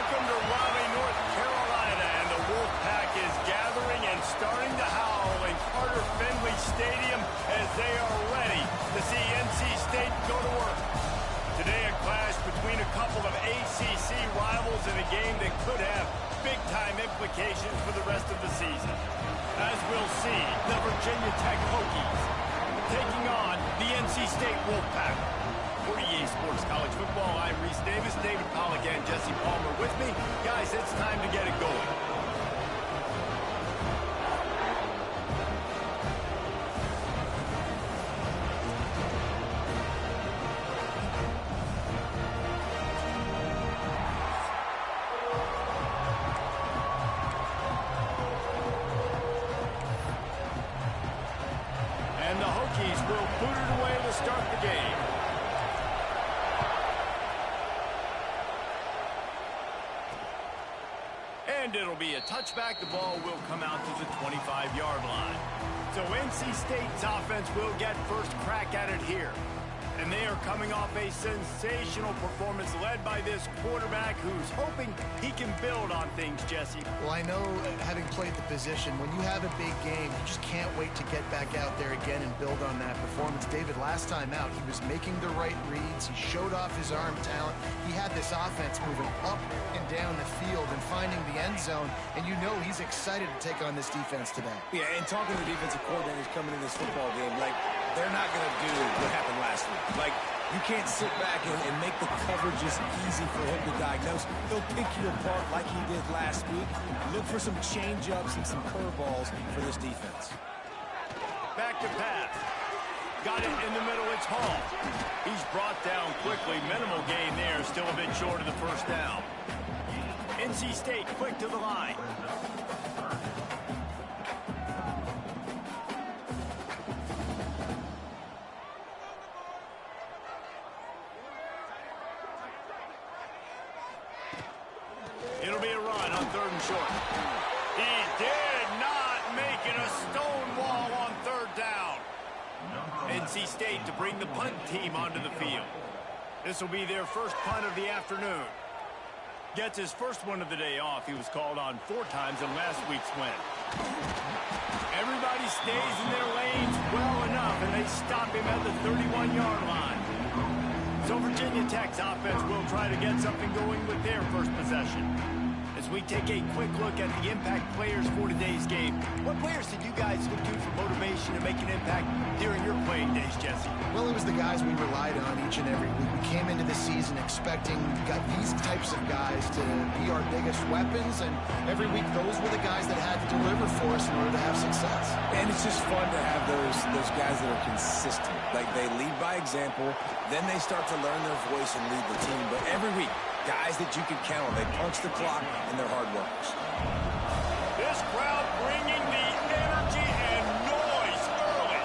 Welcome to Raleigh, North Carolina, and the Wolfpack is gathering and starting to howl in Carter Finley Stadium as they are ready to see NC State go to work. Today, a clash between a couple of ACC rivals in a game that could have big-time implications for the rest of the season. As we'll see, the Virginia Tech Hokies taking on the NC State Wolfpack. For EA Sports College Football, I'm Reese Davis, David Pollack, and Jesse Palmer with me. Guys, it's time to get it going. And the Hokies will boot it away to start the game. And it'll be a touchback. The ball will come out to the 25-yard line. So NC State's offense will get first crack at it here. And they are coming off a sensational performance led by this quarterback who's hoping he can build on things, Jesse. Well, I know, having played the position, when you have a big game, you just can't wait to get back out there again and build on that performance. David, last time out, he was making the right reads. He showed off his arm talent. He had this offense moving up and down the field and finding the end zone. And you know he's excited to take on this defense today. Yeah, and talking to defensive coordinators coming in this football game, like, they're not going to do what happened last week. Like, you can't sit back and make the coverages easy for him to diagnose. He'll pick you apart like he did last week. Look for some change-ups and some curveballs for this defense. Back to pass. Got it in the middle. It's Hall. He's brought down quickly. Minimal gain there. Still a bit short of the first down. NC State quick to the line. It'll be a run on 3rd and short. He did not make it a stone wall on 3rd down. NC State to bring the punt team onto the field. This will be their first punt of the afternoon. Gets his first one of the day off. He was called on 4 times in last week's win. Everybody stays in their lanes well enough, and they stop him at the 31-yard line. So Virginia Tech's offense will try to get something going with their first possession. As we take a quick look at the impact players for today's game, what players did you guys look to for motivation to make an impact during your playing days, Jesse? Well, it was the guys we relied on each and every week. We came into the season expecting these types of guys to be our biggest weapons, and every week those were the guys that had to deliver for us in order to have success. And it's just fun to have those guys that are consistent. Like, they lead by example, then they start to learn their voice and lead the team. But every week, guys that you can count on, they punch the clock, and they're hard workers. This crowd bringing the energy and noise early.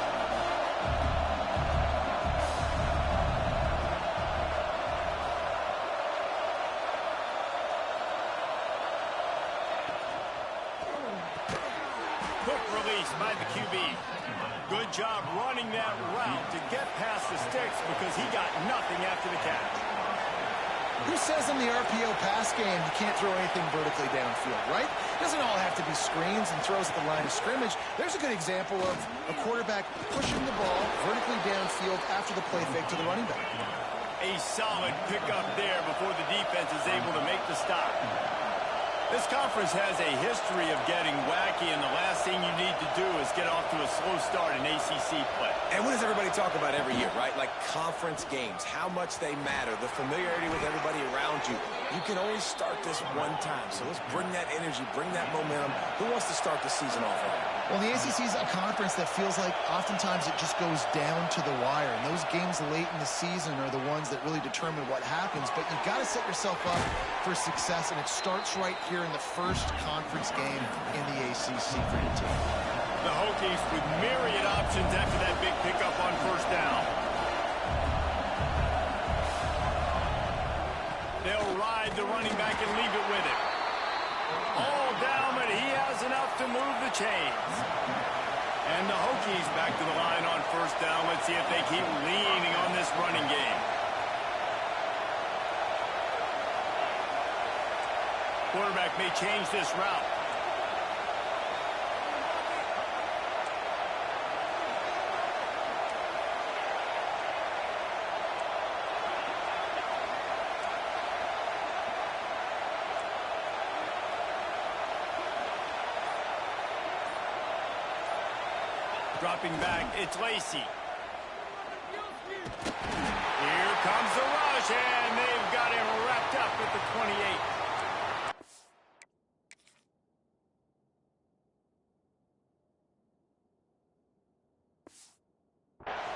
Quick release by the QB. Good job running that route to get past the sticks because he got nothing after the catch. Who says in the RPO pass game you can't throw anything vertically downfield, right? It doesn't all have to be screens and throws at the line of scrimmage. There's a good example of a quarterback pushing the ball vertically downfield after the play fake to the running back. A solid pickup there before the defense is able to make the stop. This conference has a history of getting wacky, and the last thing you need to do is get off to a slow start in ACC play. And what does everybody talk about every year, right? Like conference games, how much they matter, the familiarity with everybody around you. You can only start this one time, so let's bring that energy, bring that momentum. Who wants to start the season off right? Well, the ACC is a conference that feels like oftentimes it just goes down to the wire. And those games late in the season are the ones that really determine what happens. But you've got to set yourself up for success, and it starts right here in the first conference game in the ACC for your team. The Hokies with myriad options after that big pickup on 1st down. They'll ride the running back and leave it with him. All down, but he has enough to move the chains. And the Hokies back to the line on 1st down. Let's see if they keep leaning on this running game. Quarterback may change this route. Dropping back, it's Lacy. Here comes the rush, and they've got him wrapped up at the 28.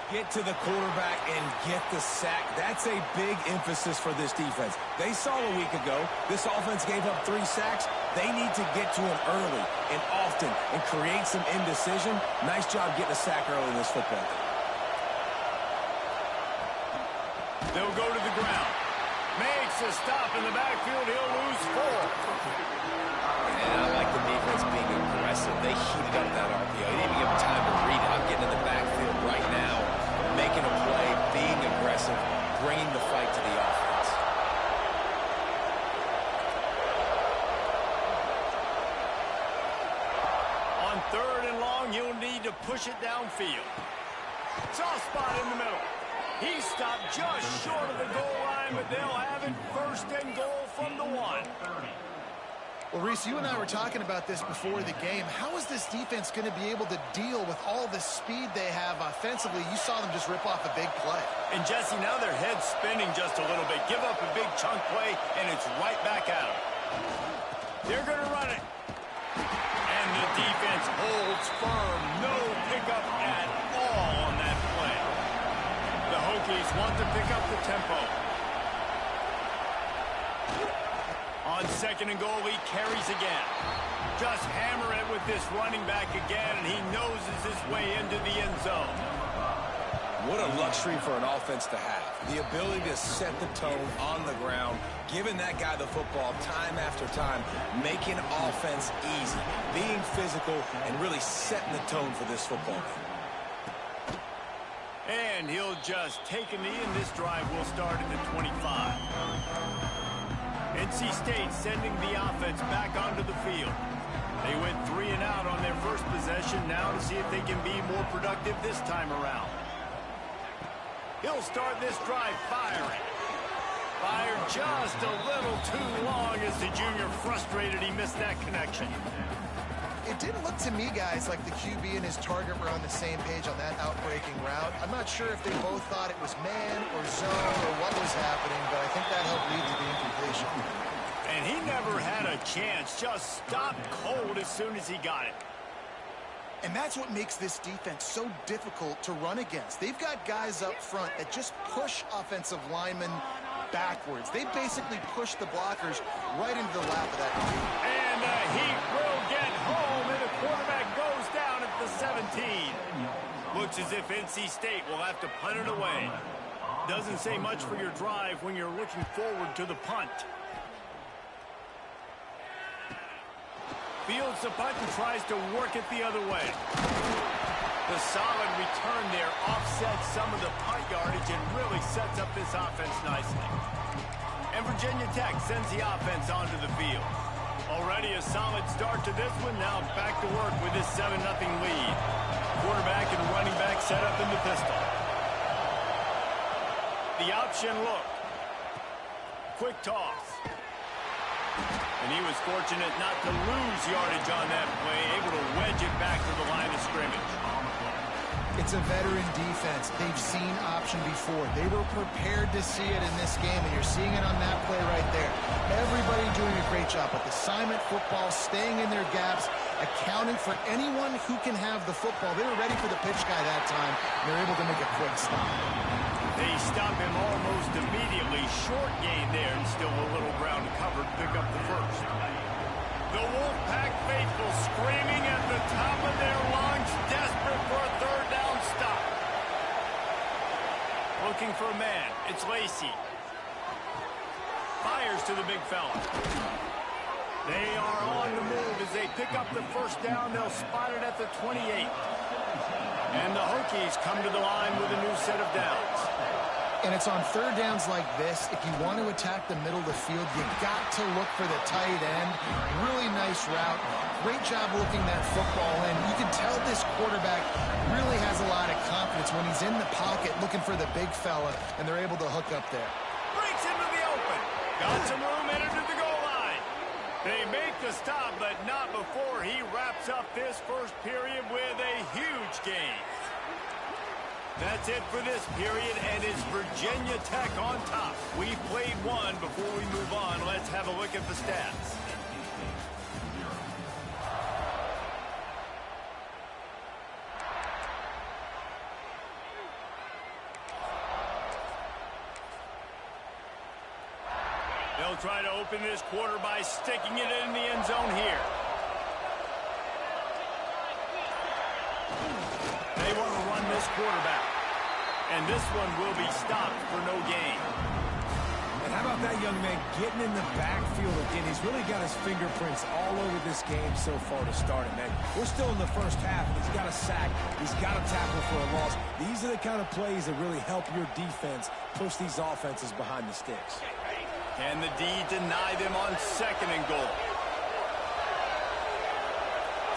Get to the quarterback and get the sack. That's a big emphasis for this defense. They saw a week ago this offense gave up 3 sacks. They need to get to him early and often and create some indecision. Nice job getting a sack early in this football game. They'll go to the ground. Makes a stop in the backfield. He'll lose 4. And I like the defense being aggressive. They heated up that RPO. They didn't even give him time to read it. I'm getting in the backfield right now, making a play, being aggressive, bringing the fight to the offense. On 3rd and long, you'll need to push it downfield. Soft spot in the middle. He stopped just short of the goal line, but they'll have it 1st and goal from the 1. Well, Reese, you and I were talking about this before the game. How is this defense going to be able to deal with all the speed they have offensively? You saw them just rip off a big play. And, Jesse, now their head's spinning just a little bit. Give up a big chunk play, and it's right back at them. They're going to run it. And the defense holds firm. No pickup at all on that play. The Hokies want to pick up the tempo. On 2nd and goal, he carries again. Just hammer it with this running back again, and he noses his way into the end zone. What a luxury for an offense to have. The ability to set the tone on the ground, giving that guy the football time after time, making offense easy, being physical, and really setting the tone for this football game. And he'll just take a knee, and this drive will start at the 25. NC State sending the offense back onto the field. They went 3 and out on their first possession, now to see if they can be more productive this time around. He'll start this drive firing. Fired just a little too long as the junior frustrated he missed that connection. It didn't look to me, guys, like the QB and his target were on the same page on that outbreaking route. I'm not sure if they both thought it was man or zone or what was happening, but I think that helped lead to the incompletion. And he never had a chance. Just stopped cold as soon as he got it. And that's what makes this defense so difficult to run against. They've got guys up front that just push offensive linemen backwards. They basically push the blockers right into the lap of that team. And the Heat will get home, and the quarterback goes down at the 17. Looks as if NC State will have to punt it away. Doesn't say much for your drive when you're looking forward to the punt. Fields the punt and tries to work it the other way. The solid return there offsets some of the punt yardage and really sets up this offense nicely. And Virginia Tech sends the offense onto the field. Already a solid start to this one. Now back to work with this 7-0 lead. Quarterback and running back set up in the pistol. The option look. Quick toss. And he was fortunate not to lose yardage on that play, able to wedge it back to the line of scrimmage. It's a veteran defense. They've seen option before. They were prepared to see it in this game, and you're seeing it on that play right there. Everybody doing a great job with assignment football, staying in their gaps, accounting for anyone who can have the football. They were ready for the pitch guy that time, and they're able to make a quick stop. They stop him almost immediately. Short gain there, and still a little ground to cover to pick up the first. The Wolfpack faithful screaming at the top of their lungs, desperate for a 3rd down stop. Looking for a man. It's Lacy. Fires to the big fella. They are on the move as they pick up the 1st down. They'll spot it at the 28. And the Hokies come to the line with a new set of downs. 2nd And it's on third downs like this, if you want to attack the middle of the field, you got to look for the tight end. Really nice route. Great job looking that football in. You can tell this quarterback really has a lot of confidence when he's in the pocket looking for the big fella, and they're able to hook up there. Breaks into the open. Got some room, entered to the goal line. They make the stop, but not before he wraps up this first period with a huge gain. That's it for this period, and it's Virginia Tech on top. We've played one. Before we move on, let's have a look at the stats. They'll try to open this quarter by sticking it in the end zone here. They want to run this quarterback. And this one will be stopped for no gain. And how about that young man getting in the backfield again? He's really got his fingerprints all over this game so far to start it, man. We're still in the first half. He's got a sack. He's got a tackle for a loss. These are the kind of plays that really help your defense push these offenses behind the sticks. Can the D deny them on second and goal?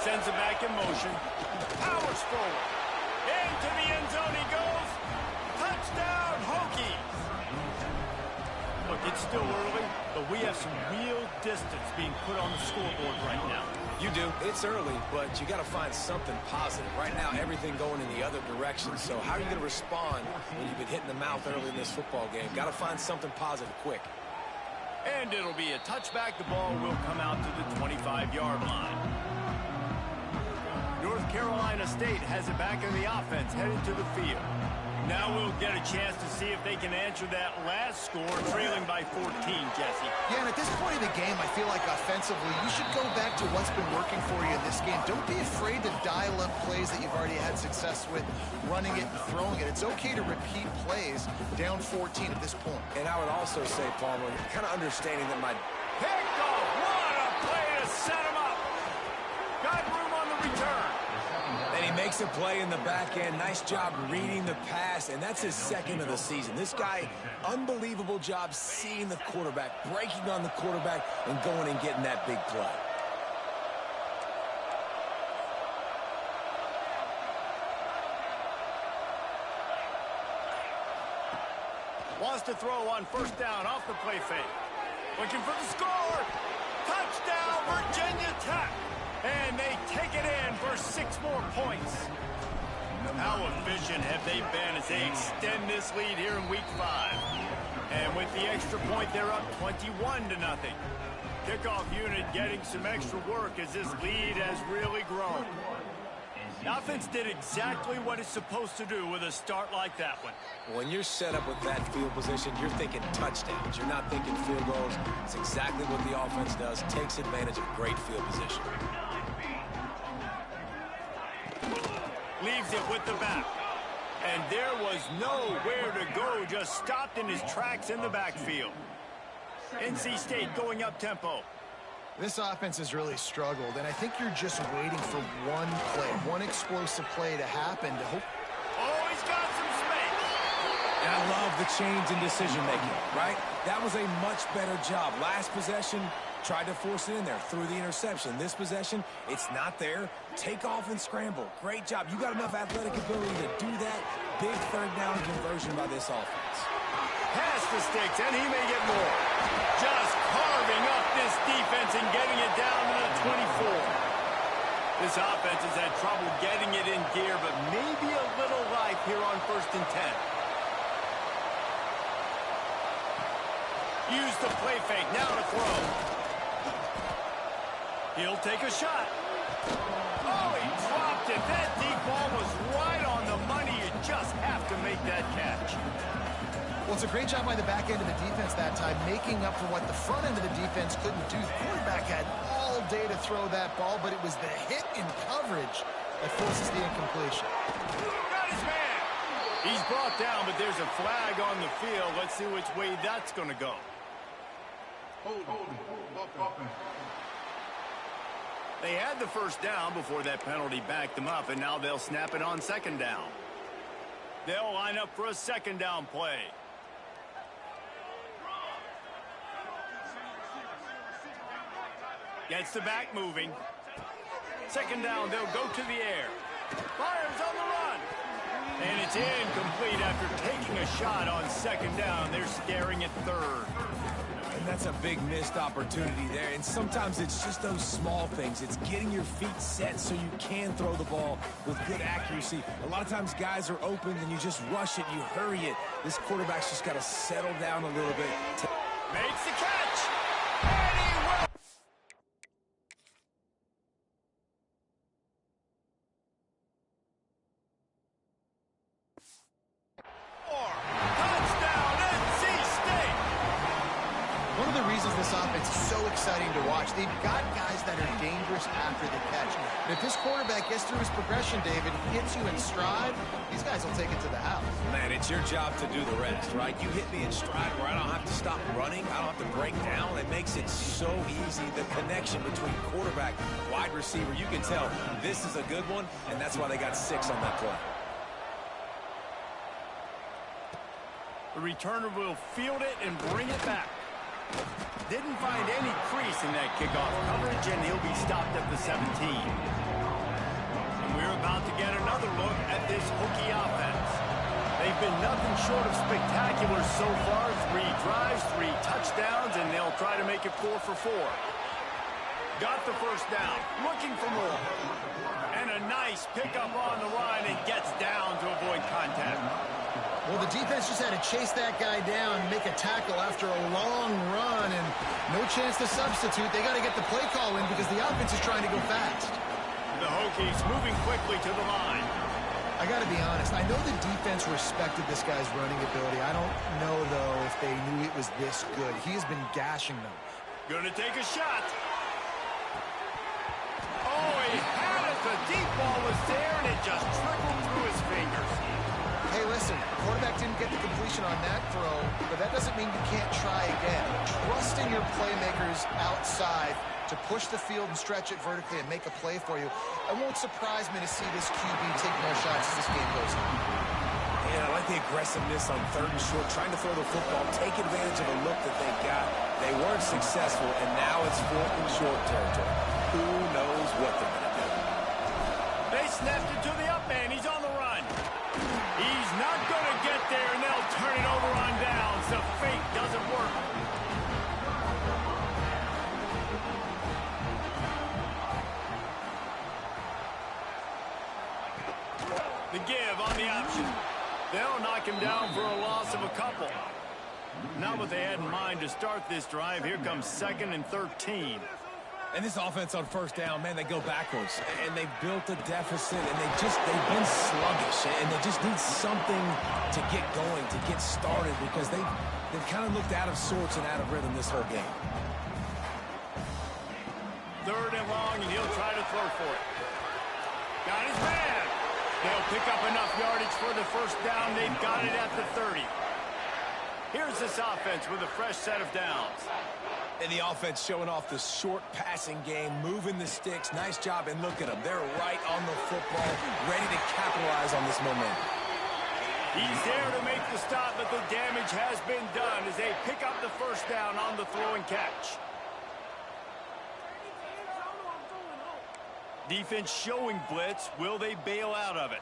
Sends it back in motion. Powers forward. Into the end zone he goes. Touchdown, Hokies. Look, it's still early, but we have some real distance being put on the scoreboard right now. You do. It's early, but you got to find something positive. Right now, everything going in the other direction. So how are you going to respond when you've been hit in the mouth early in this football game? Got to find something positive quick. And it'll be a touchback. The ball will come out to the 25-yard line. North Carolina State has it back in the offense, headed to the field. Now we'll get a chance to see if they can answer that last score, trailing by 14, Jesse. Yeah, and at this point of the game, I feel like offensively, you should go back to what's been working for you in this game. Don't be afraid to dial up plays that you've already had success with, running it and throwing it. It's okay to repeat plays down 14 at this point. And I would also say, Palmer, kind of understanding that my... Picked off. What a play to set him up. Got room on the return. And he makes a play in the back end. Nice job reading the pass, and that's his second of the season. This guy, unbelievable job seeing the quarterback, breaking on the quarterback, and going and getting that big play. Wants to throw on first down off the play fake. Looking for the score. Touchdown, Virginia Tech. And they take it in for 6 more points. How efficient have they been as they extend this lead here in week 5? And with the extra point, they're up 21-0. Kickoff unit getting some extra work as this lead has really grown. The offense did exactly what it's supposed to do with a start like that one. When you're set up with that field position, you're thinking touchdowns. You're not thinking field goals. It's exactly what the offense does. Takes advantage of great field position. Leaves it with the back. And there was nowhere to go, just stopped in his tracks in the backfield. NC State going up tempo. This offense has really struggled, and I think you're just waiting for one play, one explosive play to happen to hope. Oh, he's got some space. And I love the change in decision-making, right? That was a much better job. Last possession, tried to force it in there, threw the interception. This possession, it's not there. Take off and scramble. Great job. You got enough athletic ability to do that. Big third down conversion by this offense. Pass the sticks, and he may get more. Just carving up this defense and getting it down to the 24. This offense has had trouble getting it in gear, but maybe a little life here on 1st and 10. Use the play fake, now to throw. He'll take a shot. Oh, he dropped it. That deep ball was right on the money. You just have to make that catch. Well, it's a great job by the back end of the defense that time, making up for what the front end of the defense couldn't do. The quarterback had all day to throw that ball, but it was the hit in coverage that forces the incompletion. Got his man. He's brought down, but there's a flag on the field. Let's see which way that's going to go. They had the first down before that penalty backed them up, and now they'll snap it on 2nd down. They'll line up for a 2nd down play. Gets the back moving. Second down, they'll go to the air. Fires on the run. And it's incomplete after taking a shot on second down. They're staring at third. And that's a big missed opportunity there. And sometimes it's just those small things. It's getting your feet set so you can throw the ball with good accuracy. A lot of times guys are open and you just rush it, you hurry it. This quarterback's just got to settle down a little bit. Makes the catch. And he will. Touchdown, NC State. One of the reasons this offense is so exciting to watch, they've got guys that are dangerous after the catch. And if this quarterback gets through his progression, David, hits you in stride, these guys will take it to the house. Man, it's your job to do the rest, right? You hit me in stride where I don't have to stop running. I don't have to break down. It makes it so easy. The connection between quarterback, wide receiver, you can tell this is a good one, and that's why they got 6 on that play. The returner will field it and bring it back. Didn't find any crease in that kickoff coverage, and he'll be stopped at the 17. And we're about to get another look at this Hokie offense. They've been nothing short of spectacular so far. 3 drives, 3 touchdowns, and they'll try to make it 4 for 4. Got the first down, looking for more. And a nice pickup on the line and gets down to avoid contact. Well, the defense just had to chase that guy down and make a tackle after a long run, and no chance to substitute. They got to get the play call in because the offense is trying to go fast. The Hokies moving quickly to the line. I got to be honest. I know the defense respected this guy's running ability. I don't know, though, if they knew it was this good. He has been gashing them. Gonna take a shot. Oh, he had it. The deep ball was there, and it just trickled through his fingers. Hey, listen, the quarterback didn't get the completion on that throw, but that doesn't mean you can't try again. Trust in your playmakers outside to push the field and stretch it vertically and make a play for you. It won't surprise me to see this QB take more shots as this game goes on. Yeah, I like the aggressiveness on 3rd and short, trying to throw the football, take advantage of a look that they got. They weren't successful, and now it's 4th and short territory. Who knows what they're going to do? They snapped it to the up man. He's on the run. He's not going to get there, and they'll turn it over on downs. The fake doesn't work. The give on the option. They'll knock him down for a loss of a couple. Not what they had in mind to start this drive. Here comes 2nd and 13. And this offense on 1st down, man, they go backwards. And they've built a deficit, and they've been sluggish. And they just need something to get going, to get started, because they've kind of looked out of sorts and out of rhythm this whole game. 3rd and long, and he'll try to throw for it. Got his man. They'll pick up enough yardage for the first down. They've got it at the 30. Here's this offense with a fresh set of downs. And the offense showing off the short passing game, moving the sticks. Nice job, and look at them. They're right on the football, ready to capitalize on this momentum. He's there to make the stop, but the damage has been done as they pick up the first down on the throw and catch. Defense showing blitz. Will they bail out of it?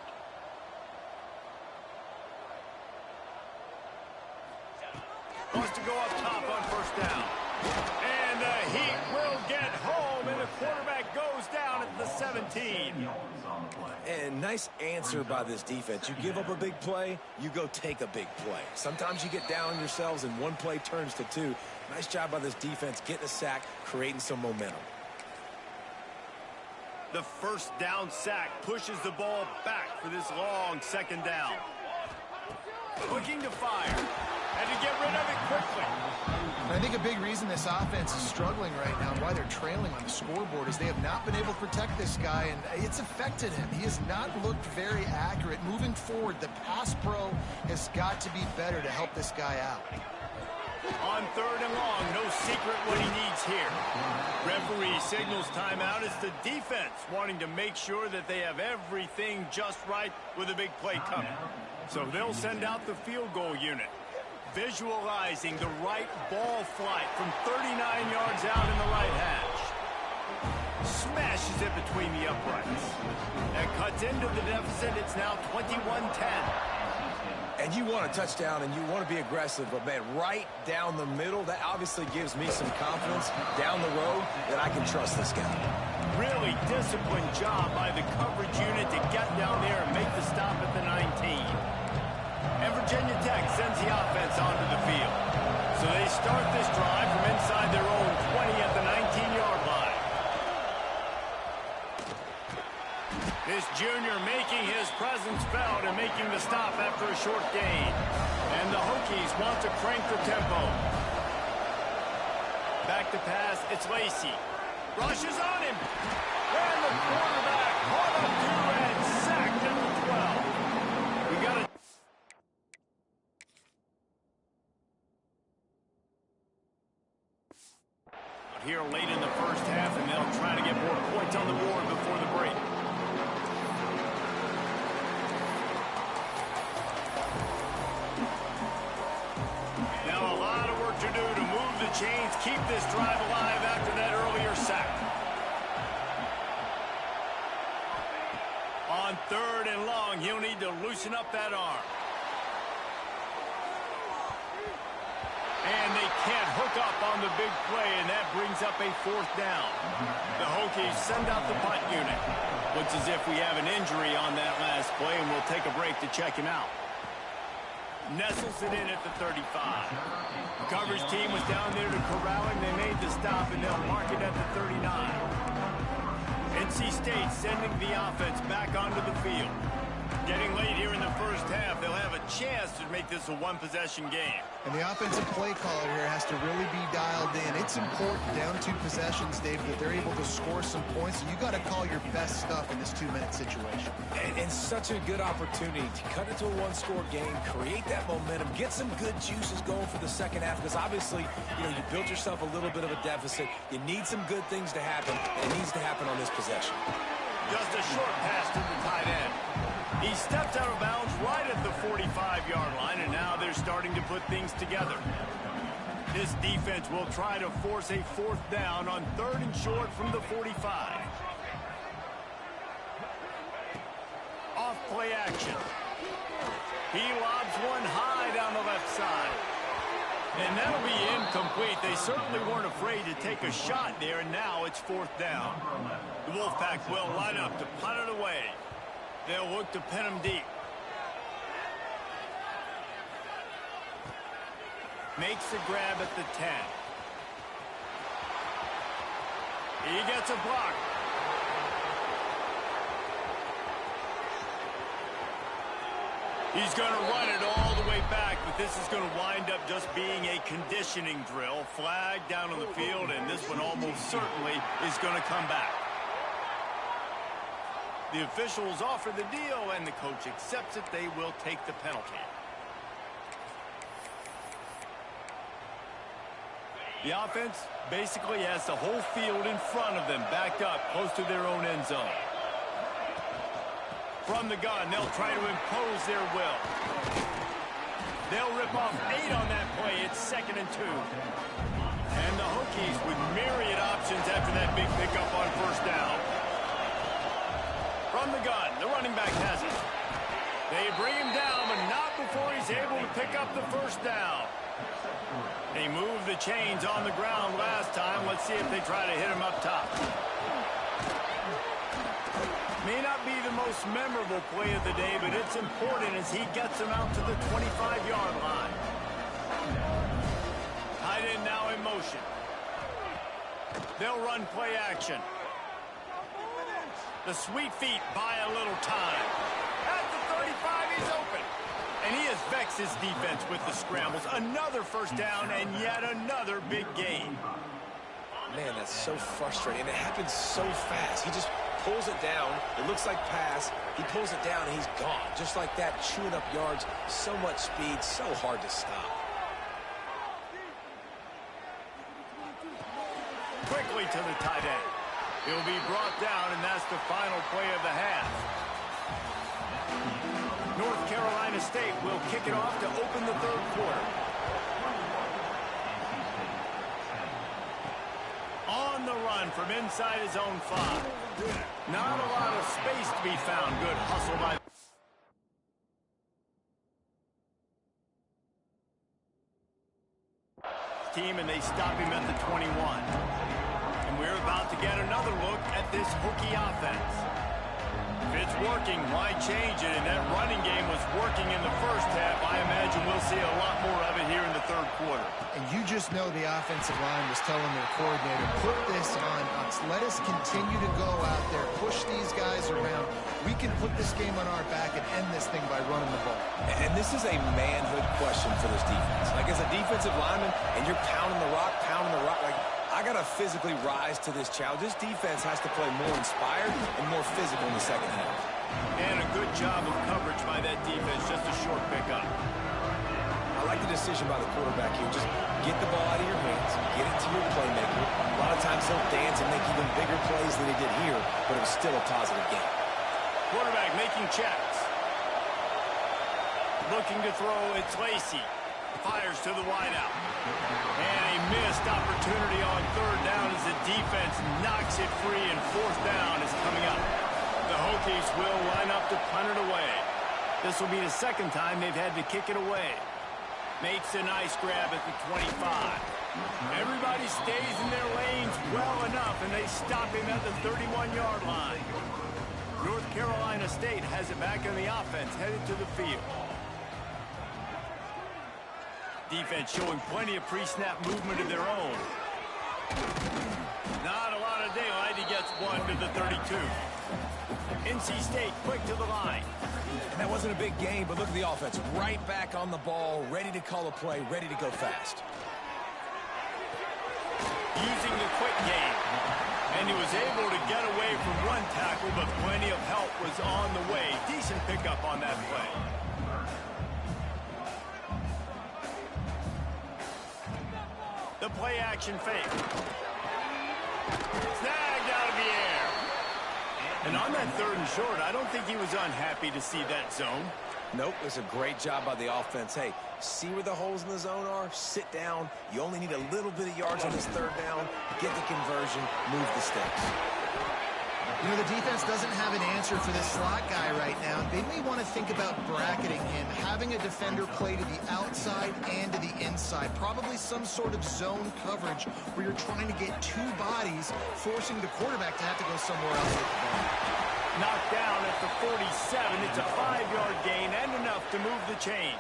Wants to go up top on first down. And the Heat will get home, and the quarterback goes down at the 17. And nice answer by this defense. You give up a big play, you go take a big play. Sometimes you get down on yourselves and one play turns to 2. Nice job by this defense getting a sack, creating some momentum. The first down sack pushes the ball back for this long 2nd down. Looking to fire. And to get rid of it quickly. I think a big reason this offense is struggling right now and why they're trailing on the scoreboard is they have not been able to protect this guy, and it's affected him. He has not looked very accurate. Moving forward, the pass pro has got to be better to help this guy out. On 3rd and long, no secret what he needs here. Referee signals timeout. It's the defense wanting to make sure that they have everything just right with a big play coming. So they'll send out the field goal unit. Visualizing the right ball flight from 39 yards out in the right hash. smashes it between the uprights. That cuts into the deficit. It's now 21-10. And you want a touchdown and you want to be aggressive, but, man, right down the middle, that obviously gives me some confidence down the road that I can trust this guy. Really disciplined job by the coverage unit to get down there and make the stop at the 19. And Virginia Tech sends the offense onto the field. So they start this drive from inside their own 20 at the 19-yard line. This junior making his presence felt and making the stop after a short gain. And the Hokies want to crank the tempo. Back to pass, it's Lacey. Rushes on him. And the quarterback caught up to and sacked at the 12. We got it. Here late in the first half, and they'll try to get more points on the board before the break. Now a lot of work to do to move the chains, keep this drive alive after that earlier sack. On 3rd and long, he'll need to loosen up that arm. And they can't hook up on the big play, and that brings up a 4th down. The Hokies send out the punt unit. Looks as if we have an injury on that last play, and we'll take a break to check him out. Nestles it in at the 35. The coverage team was down there to corral him. They made the stop, and they'll mark it at the 39. NC State sending the offense back onto the field. Getting late here in the first half, they'll have a chance to make this a one-possession game. And the offensive play caller here has to really be dialed in. It's important down 2 possessions, Dave, that they're able to score some points. You got to call your best stuff in this 2-minute situation. And such a good opportunity to cut into a 1-score game, create that momentum, get some good juices going for the second half, because obviously, you built yourself a little bit of a deficit. You need some good things to happen, and it needs to happen on this possession. Just a short pass to the tight end. He stepped out of bounds right at the 45-yard line, and now they're starting to put things together. This defense will try to force a 4th down on 3rd and short from the 45. Off play action. He lobs one high down the left side. And that'll be incomplete. They certainly weren't afraid to take a shot there, and now it's 4th down. The Wolfpack will line up to punt it away. They'll look to pin him deep. Makes the grab at the 10. He gets a block. He's going to run it all the way back, but this is going to wind up just being a conditioning drill. Flag down on the field, and this one almost certainly is going to come back. The officials offer the deal, and the coach accepts it. They will take the penalty. The offense basically has the whole field in front of them, backed up close to their own end zone. From the gun, they'll try to impose their will. They'll rip off 8 on that play. It's 2nd and 2. And the Hokies with myriad options after that big pickup on 1st down. From the gun, the running back has it. They bring him down, but not before he's able to pick up the 1st down. They moved the chains on the ground last time. Let's see if they try to hit him up top. May not be the most memorable play of the day, but it's important as he gets him out to the 25-yard line. Tight end now in motion. They'll run play action. The sweet feet buy a little time. At the 35, he's open. And he has vexed his defense with the scrambles. Another 1st down and yet another big gain. Man, that's so frustrating. And it happens so fast. He just pulls it down. It looks like pass. He pulls it down, and he's gone. Just like that, chewing up yards. So much speed, so hard to stop. Quickly to the tight end. He'll be brought down, and that's the final play of the half. North Carolina State will kick it off to open the 3rd quarter. On the run from inside his own 5. Not a lot of space to be found. Good hustle by team, and they stop him at the 21. And we're about to get another look at this Hokie offense. If it's working, why change it? And that running game was working in the first half. I imagine we'll see a lot more of it here in the third quarter. And you just know the offensive line was telling their coordinator, put this on us. Let us continue to go out there, push these guys around. We can put this game on our back and end this thing by running the ball. And this is a manhood question for this defense. Like, as a defensive lineman, and you're pounding the rock, like, I got to physically rise to this challenge. This defense has to play more inspired and more physical in the second half. And a good job of coverage by that defense, just a short pickup. I like the decision by the quarterback here. Just get the ball out of your hands, get it to your playmaker. A lot of times he'll dance and make even bigger plays than he did here, but it was still a positive game. Quarterback making checks. Looking to throw, it's Lacy. Fires to the wideout. And a missed opportunity on third down as the defense knocks it free, and fourth down is coming up. The Hokies will line up to punt it away. This will be the second time they've had to kick it away. Makes a nice grab at the 25. Everybody stays in their lanes well enough, and they stop him at the 31-yard line. North Carolina State has it back on the offense, headed to the field. Defense showing plenty of pre-snap movement of their own. Not a lot of daylight. He gets one to the 32. NC State quick to the line. And that wasn't a big game, but look at the offense. Right back on the ball, ready to call a play, ready to go fast. Using the quick game. And he was able to get away from one tackle, but plenty of help was on the way. Decent pickup on that play. The play action fake. Snagged out of the air. And on that third and short, I don't think he was unhappy to see that zone. Nope, it was a great job by the offense. Hey, see where the holes in the zone are? Sit down. You only need a little bit of yards on this third down. Get the conversion. Move the sticks. You know, the defense doesn't have an answer for this slot guy right now. They may want to think about bracketing him, having a defender play to the outside and to the inside. Probably some sort of zone coverage where you're trying to get two bodies, forcing the quarterback to have to go somewhere else with the ball. Knocked down at the 47. It's a 5-yard gain and enough to move the chains.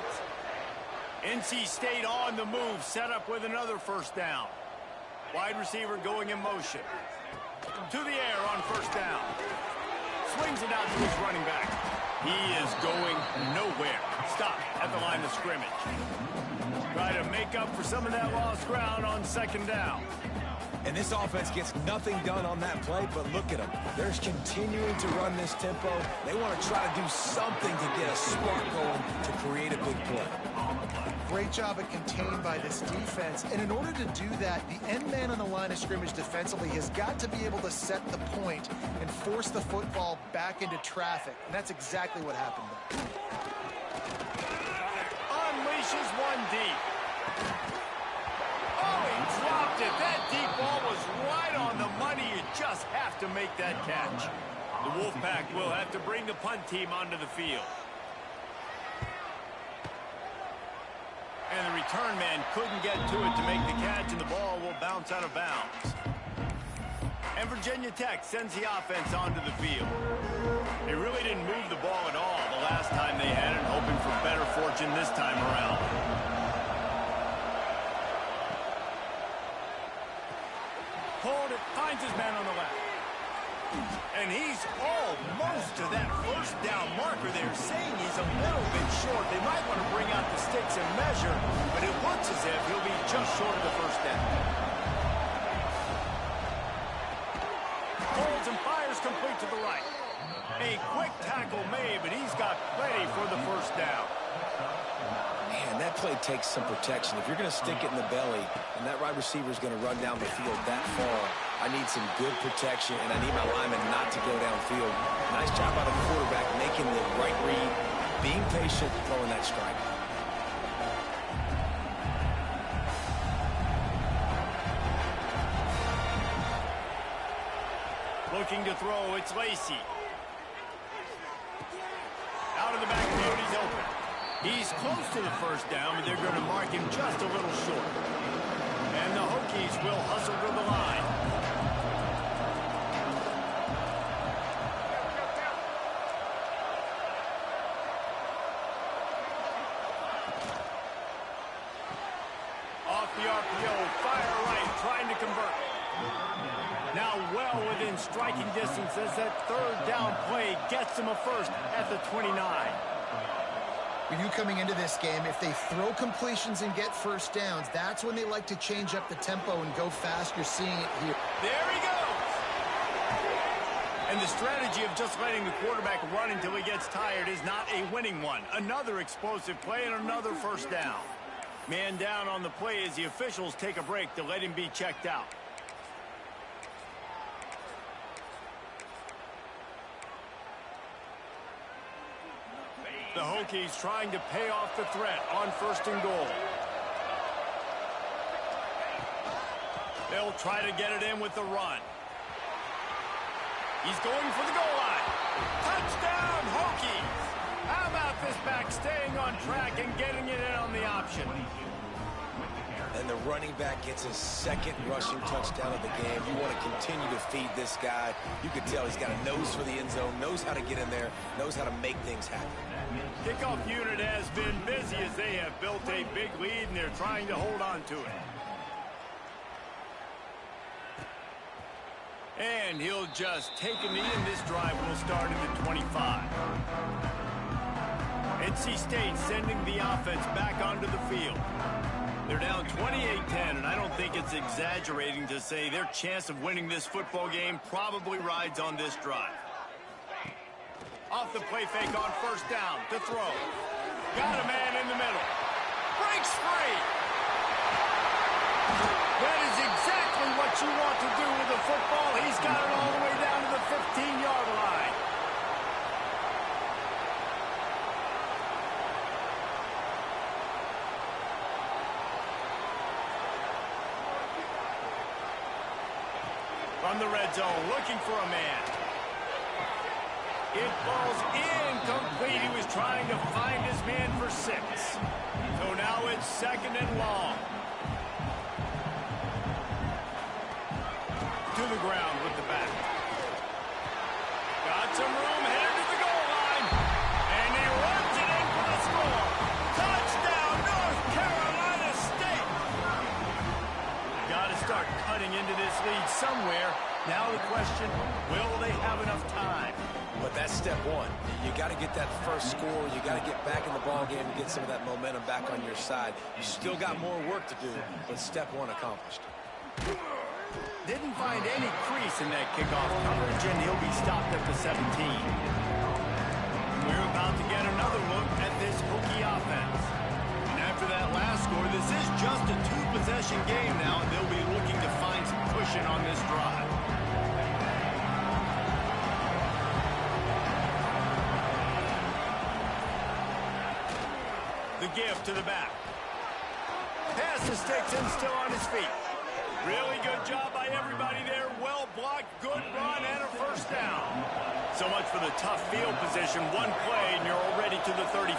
NC State on the move, set up with another first down. Wide receiver going in motion. To the air on first down. Swings it out to his running back. He is going nowhere. Stop at the line of scrimmage. Try to make up for some of that lost ground on second down. And this offense gets nothing done on that play, but look at them. They're continuing to run this tempo. They want to try to do something to get a spark going to create a big play. Great job at containing by this defense. And in order to do that, the end man on the line of scrimmage defensively has got to be able to set the point and force the football back into traffic. And that's exactly what happened there. Unleashes one deep. Oh, he dropped it. That deep ball was right on the money. You just have to make that catch. The Wolfpack will have to bring the punt team onto the field. And the return man couldn't get to it to make the catch, and the ball will bounce out of bounds. And Virginia Tech sends the offense onto the field. They really didn't move the ball at all the last time they had it, hoping for better fortune this time around. Hold it, finds his man on the left. And he's almost to that first down marker there, saying he's a little bit short. They might want to bring out the sticks and measure, but it looks as if he'll be just short of the first down. Holds and fires complete to the right. A quick tackle made, but he's got plenty for the first down. Man, that play takes some protection. If you're going to stick it in the belly and that wide receiver is going to run down the field that far, I need some good protection, and I need my lineman not to go downfield. Nice job by the quarterback making the right read, being patient, throwing that strike. Looking to throw, it's Lacy. Out of the backfield, he's open. He's close to the first down, but they're going to mark him just a little short. And the Hokies will hustle to the line. Off the RPO, fire right, trying to convert. Now well within striking distance as that third down play gets him a first at the 29. When you coming into this game, if they throw completions and get first downs, that's when they like to change up the tempo and go fast. You're seeing it here. There he goes! And the strategy of just letting the quarterback run until he gets tired is not a winning one. Another explosive play and another first down. Man down on the play as the officials take a break to let him be checked out. The Hokies trying to pay off the threat on first and goal. They'll try to get it in with the run. He's going for the goal line. Touchdown, Hokies! How about this back staying on track and getting it in on the option? And the running back gets his second rushing touchdown of the game. You want to continue to feed this guy. You can tell he's got a nose for the end zone, knows how to get in there, knows how to make things happen. Kickoff unit has been busy as they have built a big lead and they're trying to hold on to it. And he'll just take a knee, and this drive will start at the 25. NC State sending the offense back onto the field. They're down 28-10, and I don't think it's exaggerating to say their chance of winning this football game probably rides on this drive. Off the play fake on first down to throw. Got a man in the middle. Breaks free. That is exactly what you want to do with the football. He's got it all the way down to the 15-yard line. From the red zone, looking for a man. It falls incomplete. He was trying to find his man for 6. So now it's second and long. To the ground with the back. Got some room, headed to the goal line. And he runs it in for the score. Touchdown, North Carolina State. Got to start cutting into this lead somewhere. Now the question, will they have enough time? But that's step one. You got to get that first score. You got to get back in the ball game and get some of that momentum back on your side. You still got more work to do, but step one accomplished. Didn't find any crease in that kickoff coverage, and he'll be stopped at the 17. We're about to get another look at this Hokie offense. And after that last score, this is just a 2-possession game now, and they'll be looking to find some cushion on this drive. The give to the back. Pass to sticks and still on his feet. Really good job by everybody there. Well blocked, good run, and a first down. So much for the tough field position. One play, and you're already to the 35.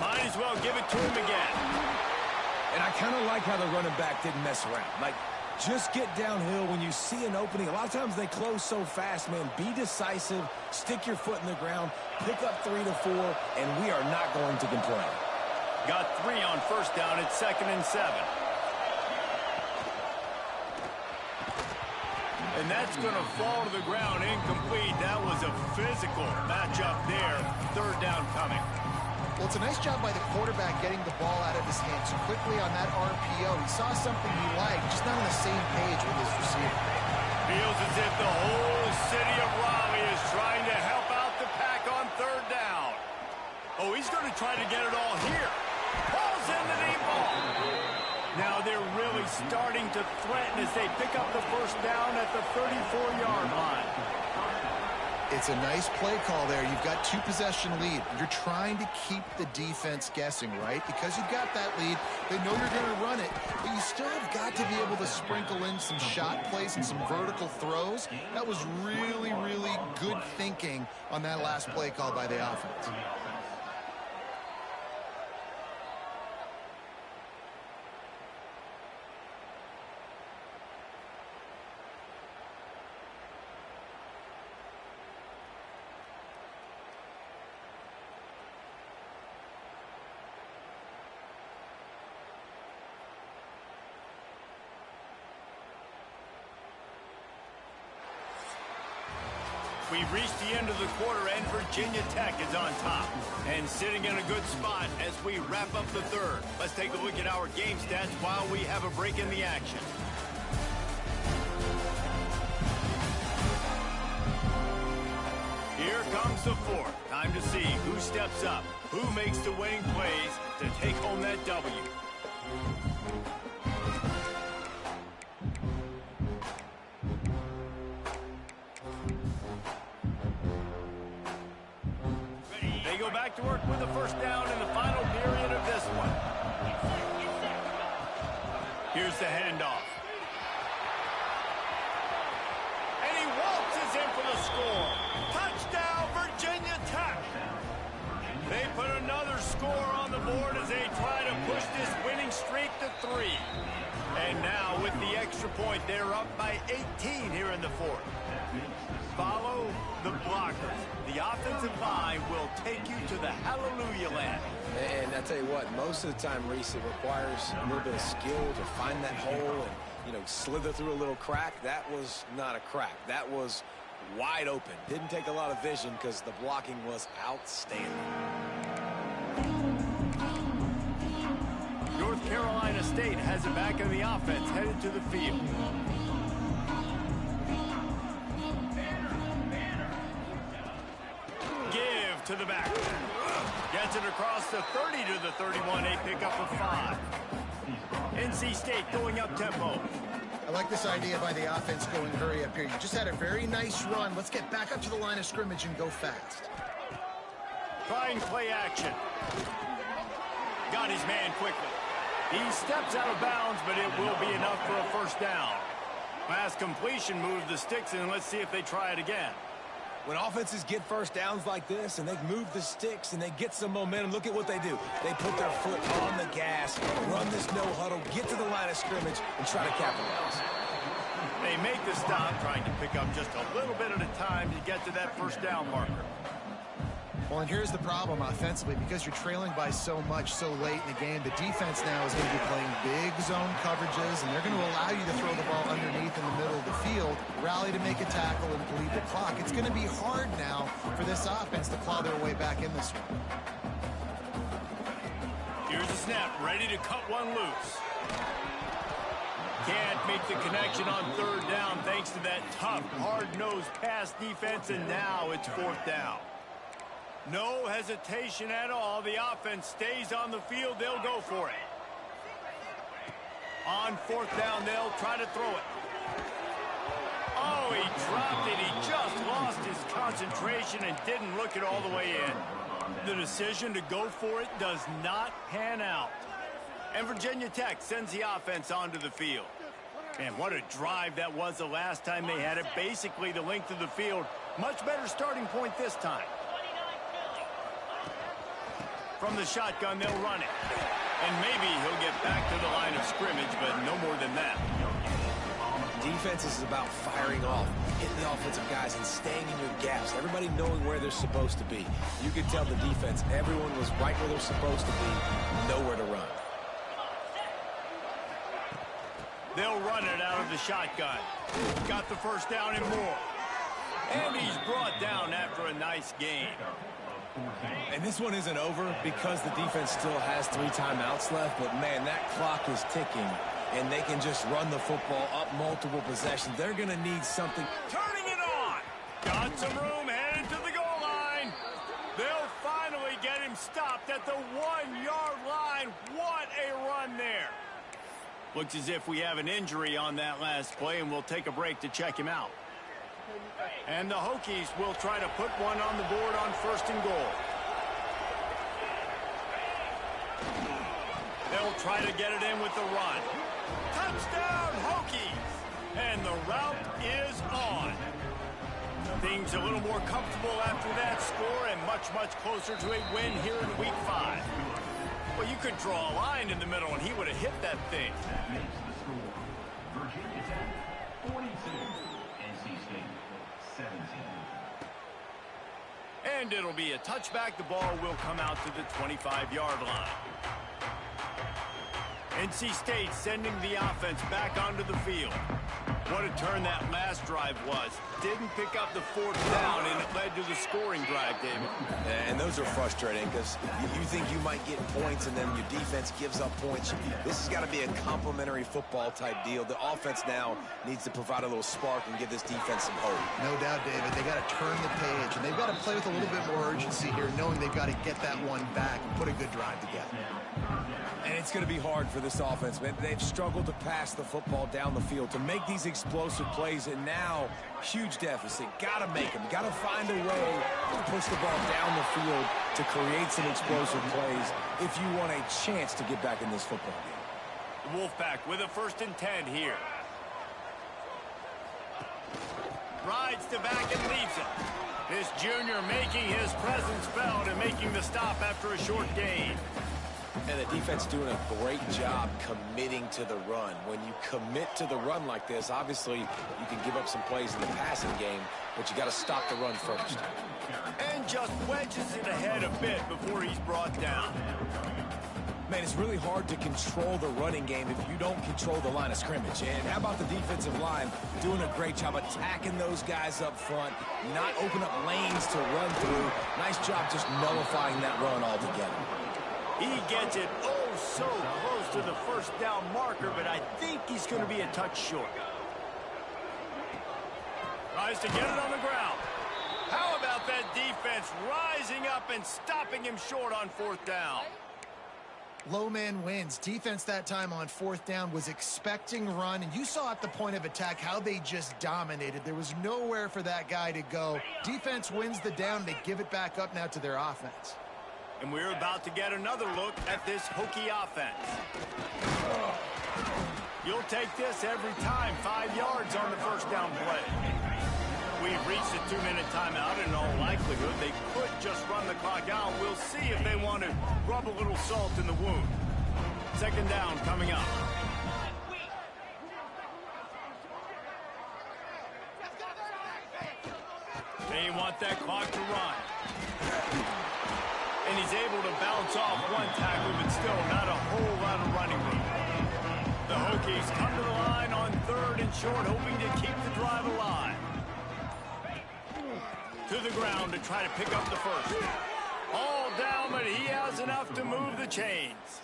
Might as well give it to him again. And I kind of like how the running back didn't mess around. Like, just get downhill when you see an opening. A lot of times they close so fast, man. Be decisive, stick your foot in the ground, pick up 3 to 4, and we are not going to complain. Got 3 on first down. It's 2nd and 7. And that's going to fall to the ground incomplete. That was a physical matchup there. 3rd down coming. Well, it's a nice job by the quarterback getting the ball out of his hands quickly on that RPO. He saw something he liked, just not on the same page with his receiver. Feels as if the whole city of Raleigh is trying to help out the pack on 3rd down. Oh, he's going to try to get it all here. Pulls in the deep ball. Now they're really starting to threaten as they pick up the first down at the 34-yard line. It's a nice play call there. You've got 2-possession lead. You're trying to keep the defense guessing, right? Because you've got that lead, they know you're going to run it, but you still have got to be able to sprinkle in some shot plays and some vertical throws. That was really, really good thinking on that last play call by the offense. We've reached the end of the quarter, and Virginia Tech is on top and sitting in a good spot as we wrap up the third. Let's take a look at our game stats while we have a break in the action. Here comes the fourth. Time to see who steps up, who makes the winning plays to take home that W. To work with the first down in the final period of this one. Here's the handoff. And he waltzes in for the score. Touchdown, Virginia Tech. They put another score on the board as they try to push this winning streak to 3. And now with the extra point, they're up by 18 here in the fourth. Follow the blockers. The offensive line will take you to the hallelujah land. And I tell you what, most of the time, Reese, it requires a little bit of skill to find that hole and, slither through a little crack. That was not a crack. That was wide open. Didn't take a lot of vision because the blocking was outstanding. North Carolina State has it back in the offense, headed to the field. Give to the back. Gets it across the 30 to the 31, a pickup of 5. NC State going up tempo. I like this idea by the offense going hurry up here. You just had a very nice run. Let's get back up to the line of scrimmage and go fast. Trying play action. Got his man quickly. He steps out of bounds, but it will be enough for a first down. Pass completion, move the sticks, and let's see if they try it again. When offenses get first downs like this and they move the sticks and they get some momentum, look at what they do. They put their foot on the gas, run this no huddle, get to the line of scrimmage, and try to capitalize. They make the stop, trying to pick up just a little bit at a time to get to that first down marker. Well, and here's the problem offensively. Because you're trailing by so much so late in the game, the defense now is going to be playing big zone coverages, and they're going to allow you to throw the ball underneath in the middle of the field, rally to make a tackle, and bleed the clock. It's going to be hard now for this offense to claw their way back in this one. Here's the snap, ready to cut one loose. Can't make the connection on third down thanks to that tough, hard-nosed pass defense, and now it's fourth down. No hesitation at all. The offense stays on the field. They'll go for it. On fourth down, they'll try to throw it. Oh, he dropped it. He just lost his concentration and didn't look it all the way in. The decision to go for it does not pan out. And Virginia Tech sends the offense onto the field. And what a drive that was the last time they had it. Basically the length of the field. Much better starting point this time. From the shotgun, they'll run it. And maybe he'll get back to the line of scrimmage, but no more than that. Defense is about firing off, hitting the offensive guys, and staying in your gaps. Everybody knowing where they're supposed to be. You could tell the defense, everyone was right where they're supposed to be, nowhere to run. They'll run it out of the shotgun. Got the first down and more. And he's brought down after a nice gain. And this one isn't over because the defense still has 3 timeouts left, but man, that clock is ticking, and they can just run the football up multiple possessions. They're going to need something. Turning it on. Got some room, headed to the goal line. They'll finally get him stopped at the 1-yard line. What a run there. Looks as if we have an injury on that last play, and we'll take a break to check him out. And the Hokies will try to put one on the board on 1st and goal. They'll try to get it in with the run. Touchdown, Hokies! And the route is on. Things a little more comfortable after that score and much, much closer to a win here in Week 5. Well, you could draw a line in the middle, and he would have hit that thing. That makes the score Virginia Tech 42, NC State 17. And it'll be a touchback. The ball will come out to the 25-yard line. NC State sending the offense back onto the field. What a turn that last drive was. Didn't pick up the 4th down, and it led to the scoring drive, David. And those are frustrating because you think you might get points and then your defense gives up points. This has got to be a complementary football type deal. The offense now needs to provide a little spark and give this defense some hope. No doubt, David. They got to turn the page, and they've got to play with a little bit more urgency here, knowing they've got to get that one back and put a good drive together. And it's going to be hard for this offense, man. They've struggled to pass the football down the field, to make these explosive plays, and now huge deficit. Got to make them. Got to find a way to push the ball down the field to create some explosive plays if you want a chance to get back in this football game. Wolfpack with a 1st and 10 here. Rides to back and leaves it. This junior making his presence felt and making the stop after a short gain. And the defense doing a great job committing to the run. When you commit to the run like this, obviously you can give up some plays in the passing game, but you got to stop the run first. And just wedges it ahead a bit before he's brought down. Man, it's really hard to control the running game if you don't control the line of scrimmage. And how about the defensive line doing a great job attacking those guys up front, not open up lanes to run through. Nice job just nullifying that run altogether. He gets it oh so close to the 1st down marker, but I think he's going to be a touch short. Tries to get it on the ground. How about that defense rising up and stopping him short on 4th down? Low man wins. Defense that time on 4th down was expecting run, and you saw at the point of attack how they just dominated. There was nowhere for that guy to go. Defense wins the down. They give it back up now to their offense. And we're about to get another look at this Hokie offense. You'll take this every time. 5 yards on the 1st down play. We've reached a 2-minute timeout. In all likelihood, they could just run the clock out. We'll see if they want to rub a little salt in the wound. 2nd down coming up. They want that clock to run. And he's able to bounce off one tackle, but still not a whole lot of running room. The Hokies come to the line on 3rd and short, hoping to keep the drive alive. To the ground to try to pick up the 1st. All down, but he has enough to move the chains.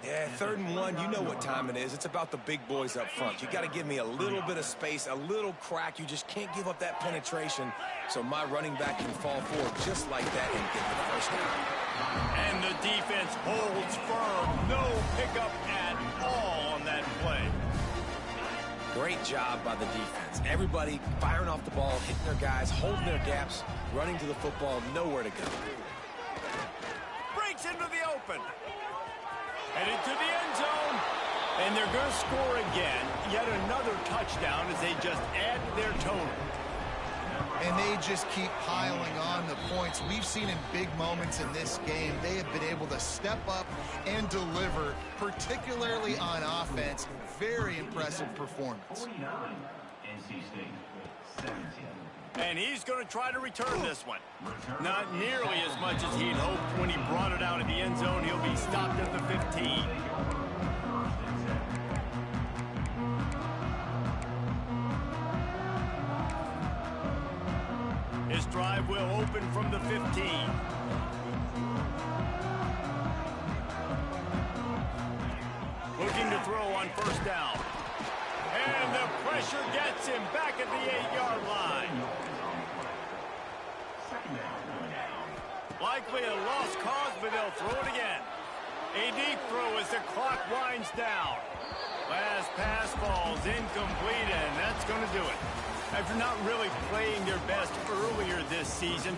Yeah, 3rd and 1, you know what time it is. It's about the big boys up front. You got to give me a little bit of space, a little crack. You just can't give up that penetration, so my running back can fall forward just like that and get the 1st down. And the defense holds firm. No pickup at all on that play. Great job by the defense. Everybody firing off the ball, hitting their guys, holding their gaps, running to the football, nowhere to go. Breaks into the open. Headed to the end zone. And they're going to score again. Yet another touchdown as they just add to their total. And they just keep piling on the points. We've seen in big moments in this game, they have been able to step up and deliver, particularly on offense. Very impressive performance. 49, NC State 17. And he's going to try to return this one. Not nearly as much as he'd hoped when he brought it out of the end zone. He'll be stopped at the 15. His drive will open from the 15. Looking to throw on 1st down. And the pressure gets him back at the 8-yard line. Likely a lost cause, but they'll throw it again. A deep throw as the clock winds down. Last pass falls incomplete, and that's going to do it. After not really playing their best earlier this season,